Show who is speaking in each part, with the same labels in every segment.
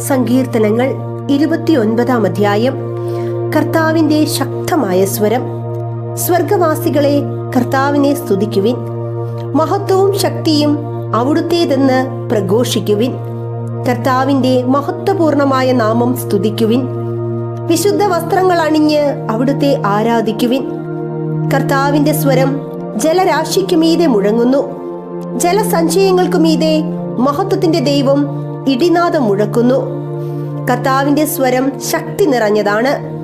Speaker 1: സങ്കീർത്തനങ്ങൾ 29 അധ്യായം. കർത്താവിന്റെ ശക്തമായ സ്വരം. സ്വർഗവാസികളെ, കർത്താവിനെ സ്തുതിക്കുവിൻ. മഹത്വവും ശക്തിയും അവിടുത്തേതെന്ന് പ്രഘോഷിക്കുവിൻ. കർത്താവിന്റെ മഹത്വപൂർണമായ നാമം സ്തുതിക്കുവിൻ. വിശുദ്ധ വസ്ത്രങ്ങൾ അണിഞ്ഞ് അവിടുത്തെ ആരാധിക്കുവിൻ. കർത്താവിന്റെ സ്വരം ജലരാശിക്കുമീതെ മുഴങ്ങുന്നു. ജലസഞ്ചയങ്ങൾക്കുമീതെ മഹത്വത്തിന്റെ ദൈവം ഇടിനാദം മുഴക്കുന്നു. കർത്താവിന്റെ സ്വരം ശക്തി നിറഞ്ഞതാണ്.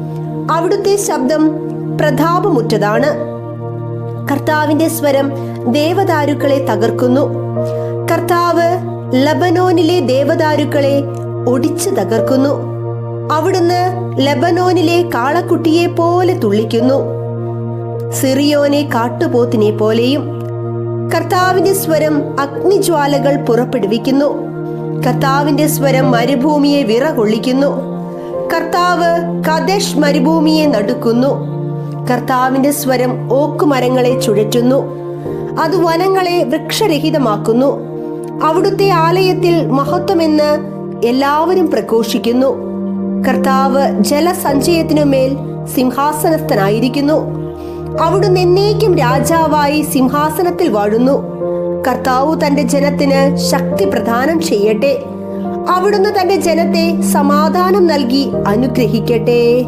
Speaker 1: അവിടുത്തെ ശബ്ദം പ്രതാപമുറ്റതാണ്. കർത്താവിന്റെ സ്വരം ദേവദാരുക്കളെ തകർക്കുന്നു. കർത്താവ് ലബനോനിലെ ദേവദാരുക്കളെ ഒടിച്ചു തകർക്കുന്നു. അവിടുന്ന് ലബനോനിലെ കാളക്കുട്ടിയെ പോലെ തുള്ളിക്കുന്നു, സിറിയോനെ കാട്ടുപോത്തിനെ പോലെയും. കർത്താവിന്റെ സ്വരം അഗ്നിജ്വാലകൾ പുറപ്പെടുവിക്കുന്നു. കർത്താവിന്റെ സ്വരം മരുഭൂമിയെ വിറകൊള്ളിക്കുന്നു. കർത്താവ് കദേശ് മരുഭൂമിയെ നടുക്കുന്നു. കർത്താവിന്റെ സ്വരം ഓക്കുമരങ്ങളെ ചുഴറ്റുന്നു. അത് വനങ്ങളെ വൃക്ഷരഹിതമാക്കുന്നു. അവിടുത്തെ ആലയത്തിൽ മഹത്വമെന്ന് എല്ലാവരും പ്രഘോഷിക്കുന്നു. കർത്താവ് ജലസഞ്ചയത്തിനുമേൽ സിംഹാസനസ്ഥനായിരിക്കുന്നു. അവിടുന്ന് എന്നേക്കും രാജാവായി സിംഹാസനത്തിൽ വാഴുന്നു. കർത്താവ് തന്റെ ജനത്തിന് ശക്തി പ്രദാനം ചെയ്യട്ടെ. അവിടുന്ന് തന്റെ ജനത്തെ സമാധാനം നൽകി അനുഗ്രഹിക്കട്ടെ.